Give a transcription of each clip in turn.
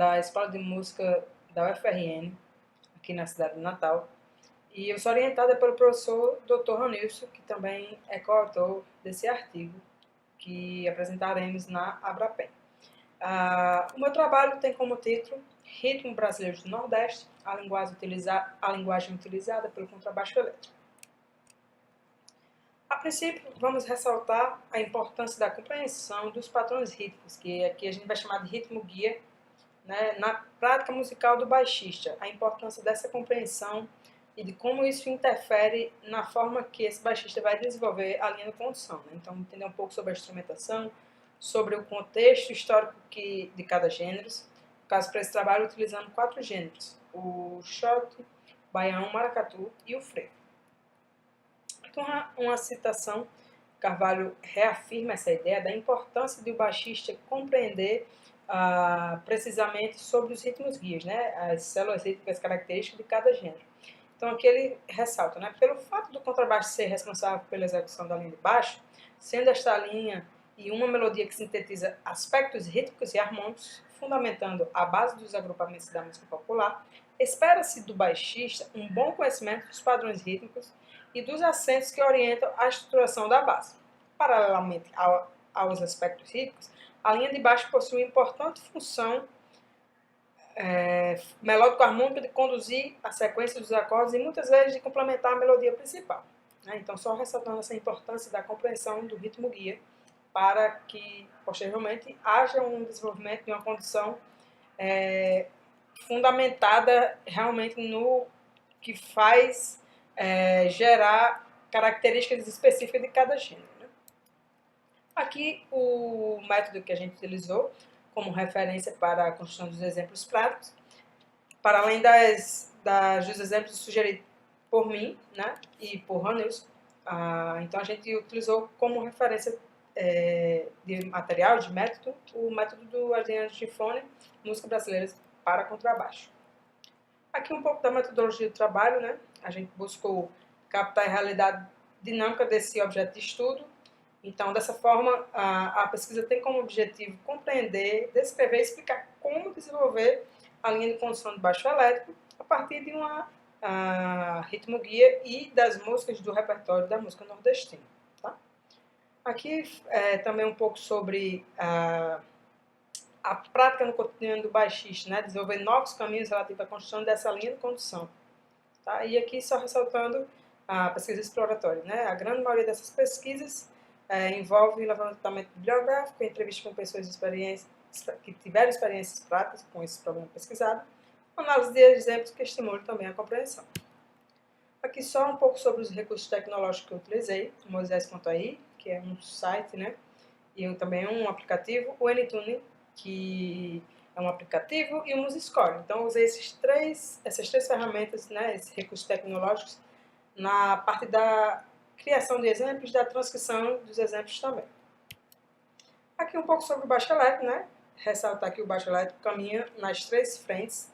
da Escola de Música da UFRN, aqui na cidade de Natal. E eu sou orientada pelo professor Dr. Ranilson, que também é coautor desse artigo que apresentaremos na Abrapem. O meu trabalho tem como título Ritmo Brasileiro do Nordeste, a linguagem utilizada pelo contrabaixo elétrico. A princípio, vamos ressaltar a importância da compreensão dos padrões rítmicos, que aqui a gente vai chamar de ritmo guia, né, na prática musical do baixista. A importância dessa compreensão e de como isso interfere na forma que esse baixista vai desenvolver a linha de condução. Né? Então, entender um pouco sobre a instrumentação, sobre o contexto histórico de cada gênero. No caso, para esse trabalho, utilizando 4 gêneros: o shot, o baião, o maracatu e o frevo. Então, uma citação, Carvalho reafirma essa ideia da importância de o baixista compreender precisamente sobre os ritmos guias, né? As células rítmicas características de cada gênero. Então, aqui ele ressalta, né? Pelo fato do contrabaixo ser responsável pela execução da linha de baixo, sendo esta linha e uma melodia que sintetiza aspectos rítmicos e harmônicos, fundamentando a base dos agrupamentos da música popular, espera-se do baixista um bom conhecimento dos padrões rítmicos e dos acentos que orientam a estruturação da base. Paralelamente aos aspectos rítmicos, a linha de baixo possui uma importante função melódico-harmônica de conduzir a sequência dos acordes e muitas vezes de complementar a melodia principal. Né? Então, só ressaltando essa importância da compreensão do ritmo guia para que, posteriormente, haja um desenvolvimento de uma condução fundamentada realmente no que faz gerar características específicas de cada gênero. Né? Aqui, o método que a gente utilizou como referência para a construção dos exemplos práticos, para além dos exemplos sugeridos por mim, né, e por Ranilson. Então, a gente utilizou como referência de material, de método, o método do Adriano Gifone, Música Brasileira para Contrabaixo. Aqui um pouco da metodologia do trabalho, né? A gente buscou captar a realidade dinâmica desse objeto de estudo. Então, dessa forma, a pesquisa tem como objetivo compreender, descrever e explicar como desenvolver a linha de condução de baixo elétrico a partir de uma ritmo guia e das músicas do repertório da música nordestina. Tá? Aqui também um pouco sobre a prática no cotidiano do baixista, né? Desenvolver novos caminhos relativos à construção dessa linha de condução. Tá? E aqui só ressaltando a pesquisa exploratória. Né? A grande maioria dessas pesquisas envolve levantamento bibliográfico, entrevista com pessoas que tiveram experiências práticas com esse problema pesquisado, análise de exemplos que estimulem também a compreensão. Aqui só um pouco sobre os recursos tecnológicos que eu utilizei, o Moisés.ai, que é um site, né? E também um aplicativo, o NTuning, que é um aplicativo, e o MuseScore. Então, eu usei essas três ferramentas, né, esses recursos tecnológicos, na parte da criação de exemplos, da transcrição dos exemplos também. Aqui um pouco sobre o baixo elétrico, né? Ressaltar que o baixo elétrico caminha nas 3 frentes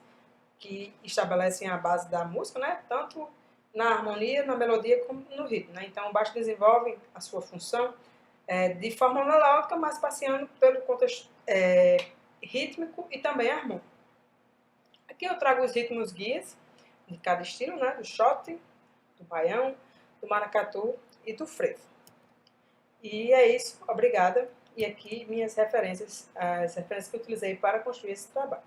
que estabelecem a base da música, né? Tanto na harmonia, na melodia, como no ritmo. Né? Então, o baixo desenvolve a sua função de forma melódica, mas passeando pelo contexto rítmico e também harmônico. Aqui eu trago os ritmos guias de cada estilo, né? Do shot, do baião, do maracatu e do frevo. E é isso, obrigada. E aqui minhas referências, as referências que eu utilizei para construir esse trabalho.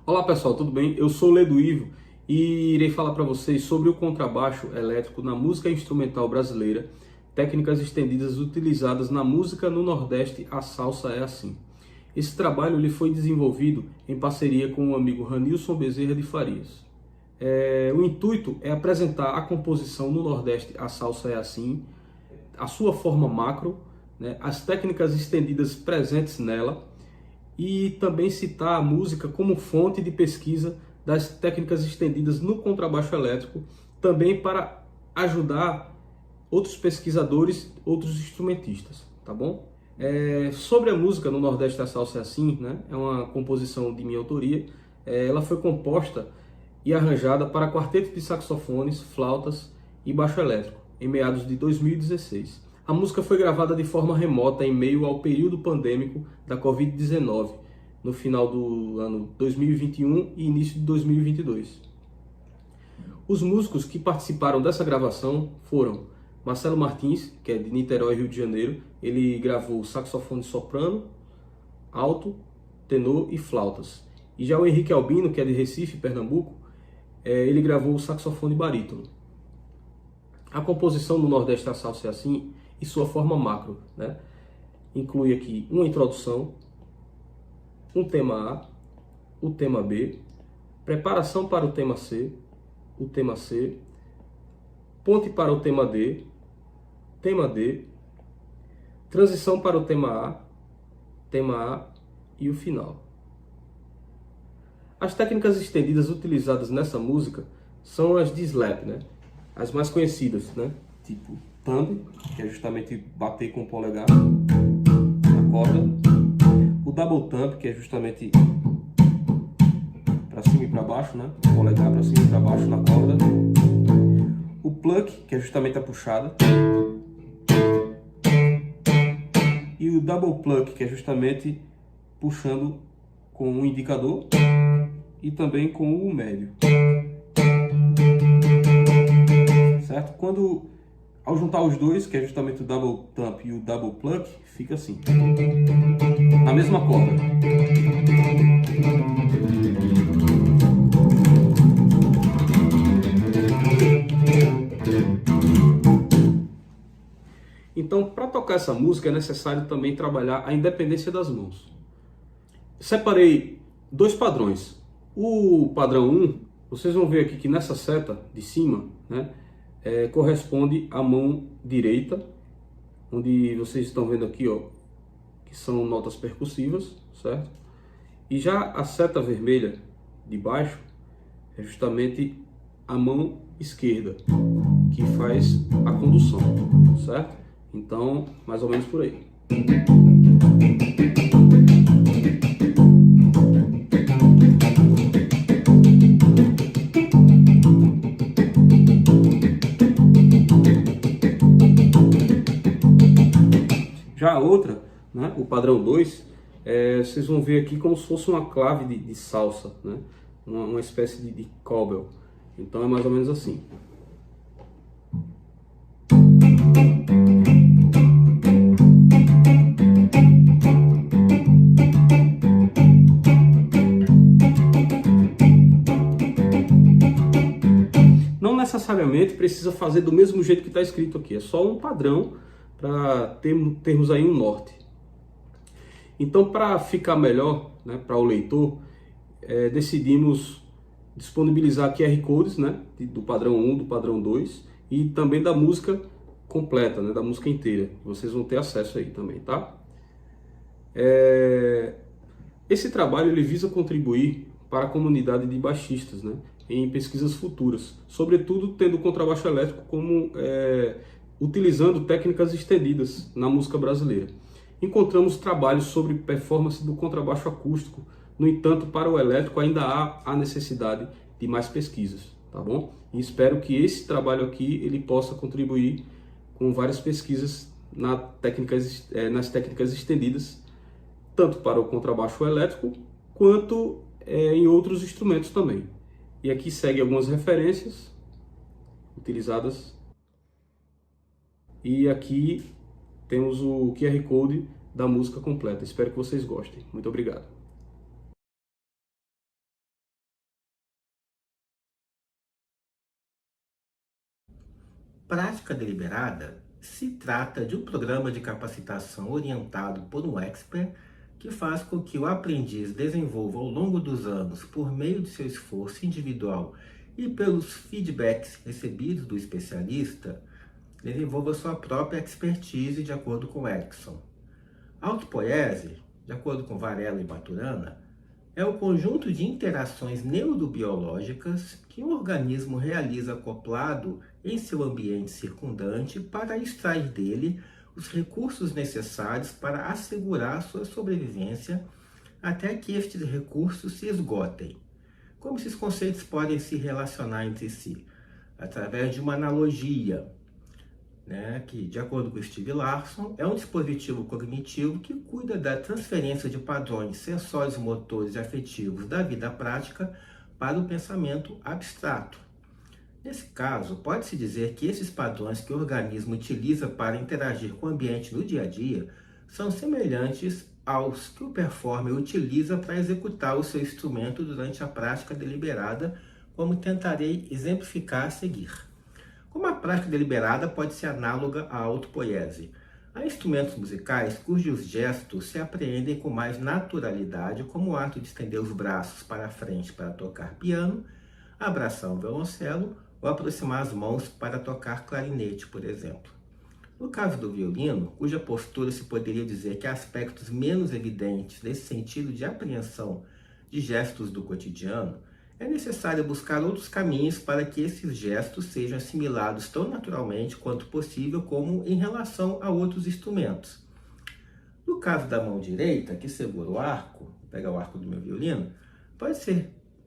Olá pessoal, tudo bem? Eu sou o Ledo Ivo e irei falar para vocês sobre o contrabaixo elétrico na música instrumental brasileira, técnicas estendidas utilizadas na música no Nordeste, a salsa é assim. Esse trabalho ele foi desenvolvido em parceria com o amigo Ranilson Bezerra de Farias. O intuito é apresentar a composição no Nordeste, a salsa é assim, a sua forma macro, né, as técnicas estendidas presentes nela, e também citar a música como fonte de pesquisa das técnicas estendidas no contrabaixo elétrico, também para ajudar outros pesquisadores, outros instrumentistas, tá bom? Sobre a música No Nordeste a Salsa é Assim, né? É uma composição de minha autoria. Ela foi composta e arranjada para quarteto de saxofones, flautas e baixo elétrico, em meados de 2016. A música foi gravada de forma remota em meio ao período pandêmico da Covid-19, no final do ano 2021 e início de 2022. Os músicos que participaram dessa gravação foram Marcelo Martins, que é de Niterói, Rio de Janeiro. Ele gravou saxofone soprano, alto, tenor e flautas. E já o Henrique Albino, que é de Recife, Pernambuco, ele gravou o saxofone barítono. A composição do Nordeste a Salsa é Assim, e sua forma macro, né? Inclui aqui uma introdução, um tema A, o tema B, preparação para o tema C, ponte para o tema D, transição para o tema A e o final. As técnicas estendidas utilizadas nessa música são as de slap, né? As mais conhecidas, né? Tipo thumb, que é justamente bater com o polegar na corda. O double thumb, que é justamente para cima e para baixo, né? O polegar para cima e para baixo na corda. O pluck, que é justamente a puxada. E o double pluck, que é justamente puxando com o indicador e também com o médio. Certo? Ao juntar os dois, que é justamente o double thumb e o double pluck, fica assim. Na mesma corda. Então, para tocar essa música é necessário também trabalhar a independência das mãos. Separei dois padrões. O padrão 1, vocês vão ver aqui que nessa seta de cima, né, corresponde à mão direita, onde vocês estão vendo aqui, ó, que são notas percussivas, certo? E já a seta vermelha de baixo é justamente a mão esquerda, que faz a condução, certo? Então, mais ou menos por aí. Já a outra, né, o padrão 2, vocês vão ver aqui como se fosse uma clave de salsa, né? Uma espécie de cobble. Então é mais ou menos assim. Não necessariamente precisa fazer do mesmo jeito que está escrito aqui, é só um padrão para termos aí um norte. Então, para ficar melhor, né, para o leitor, decidimos disponibilizar QR Codes, né, do padrão 1, do padrão 2 e também da música completa, né, da música inteira. Vocês vão ter acesso aí também, tá? Esse trabalho ele visa contribuir para a comunidade de baixistas, né, em pesquisas futuras, sobretudo tendo o contrabaixo elétrico como utilizando técnicas estendidas na música brasileira. Encontramos trabalhos sobre performance do contrabaixo acústico. No entanto, para o elétrico ainda há a necessidade de mais pesquisas, tá bom? E espero que esse trabalho aqui ele possa contribuir com várias pesquisas nas técnicas estendidas, tanto para o contrabaixo elétrico quanto em outros instrumentos também. E aqui segue algumas referências utilizadas. E aqui temos o QR Code da música completa. Espero que vocês gostem. Muito obrigado. Prática Deliberada se trata de um programa de capacitação orientado por um expert que faz com que o aprendiz desenvolva ao longo dos anos, por meio de seu esforço individual e pelos feedbacks recebidos do especialista, desenvolva sua própria expertise de acordo com Erickson. A autopoiese, de acordo com Varela e Maturana, é o conjunto de interações neurobiológicas que um organismo realiza acoplado em seu ambiente circundante para extrair dele os recursos necessários para assegurar sua sobrevivência até que estes recursos se esgotem. Como esses conceitos podem se relacionar entre si? Através de uma analogia, que, de acordo com Steve Larson, é um dispositivo cognitivo que cuida da transferência de padrões sensórios, motores e afetivos da vida prática para o pensamento abstrato. Nesse caso, pode-se dizer que esses padrões que o organismo utiliza para interagir com o ambiente no dia a dia são semelhantes aos que o performer utiliza para executar o seu instrumento durante a prática deliberada, como tentarei exemplificar a seguir. Como a prática deliberada pode ser análoga à autopoiese. Há instrumentos musicais cujos gestos se apreendem com mais naturalidade, como o ato de estender os braços para a frente para tocar piano, abraçar um violoncelo ou aproximar as mãos para tocar clarinete, por exemplo. No caso do violino, cuja postura se poderia dizer que há aspectos menos evidentes nesse sentido de apreensão de gestos do cotidiano, é necessário buscar outros caminhos para que esses gestos sejam assimilados tão naturalmente quanto possível como em relação a outros instrumentos. No caso da mão direita, que segura o arco, vou pegar o arco do meu violino,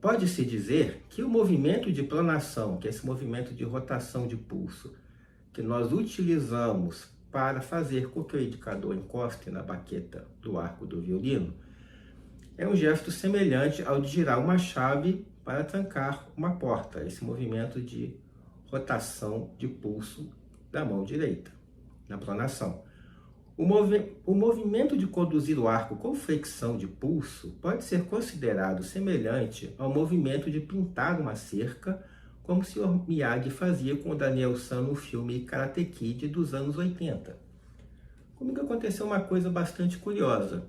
pode-se dizer que o movimento de pronação, que é esse movimento de rotação de pulso, que nós utilizamos para fazer com que o indicador encoste na baqueta do arco do violino, é um gesto semelhante ao de girar uma chave para trancar uma porta, esse movimento de rotação de pulso da mão direita, na pronação. O movimento de conduzir o arco com flexão de pulso pode ser considerado semelhante ao movimento de pintar uma cerca, como o Sr. Miyagi fazia com o Daniel San no filme Karate Kid dos anos 80. Comigo aconteceu uma coisa bastante curiosa.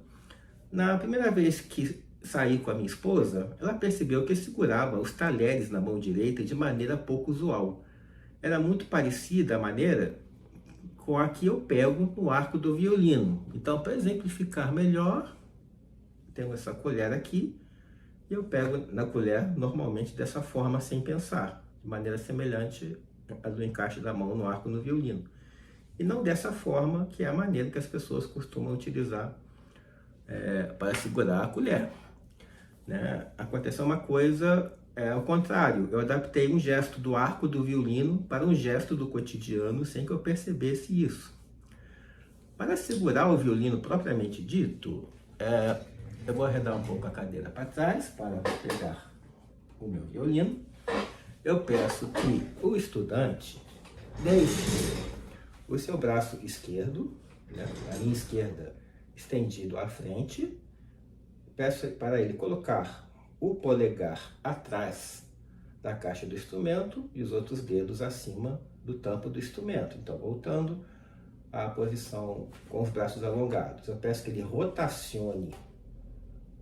Na primeira vez que saí com a minha esposa, ela percebeu que eu segurava os talheres na mão direita de maneira pouco usual. Era muito parecida a maneira com a que eu pego no arco do violino. Então, para exemplificar melhor, tenho essa colher aqui, e eu pego na colher normalmente dessa forma, sem pensar, de maneira semelhante à do encaixe da mão no arco no violino. E não dessa forma, que é a maneira que as pessoas costumam utilizar para segurar a colher. Aconteceu uma coisa ao contrário. Eu adaptei um gesto do arco do violino para um gesto do cotidiano sem que eu percebesse isso. Para segurar o violino propriamente dito, eu vou arredar um pouco a cadeira para trás para pegar o meu violino. Eu peço que o estudante deixe o seu braço esquerdo, a linha esquerda estendido à frente. Peço para ele colocar o polegar atrás da caixa do instrumento e os outros dedos acima do tampo do instrumento. Então, voltando à posição com os braços alongados, eu peço que ele rotacione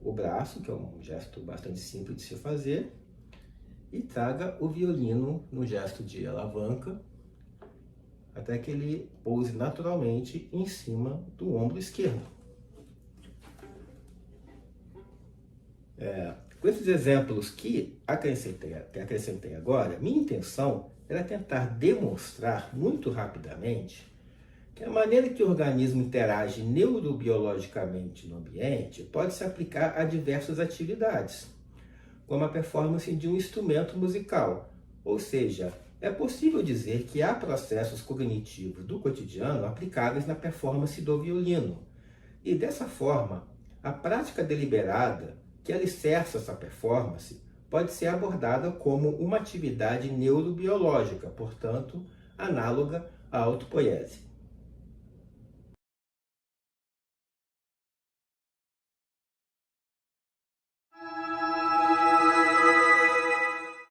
o braço, que é um gesto bastante simples de se fazer, e traga o violino no gesto de alavanca, até que ele pouse naturalmente em cima do ombro esquerdo. Com esses exemplos que acrescentei agora, minha intenção era tentar demonstrar muito rapidamente que a maneira que o organismo interage neurobiologicamente no ambiente pode se aplicar a diversas atividades, como a performance de um instrumento musical. Ou seja, é possível dizer que há processos cognitivos do cotidiano aplicáveis na performance do violino. E dessa forma, a prática deliberada que alicerça essa performance pode ser abordada como uma atividade neurobiológica, portanto, análoga à autopoiese.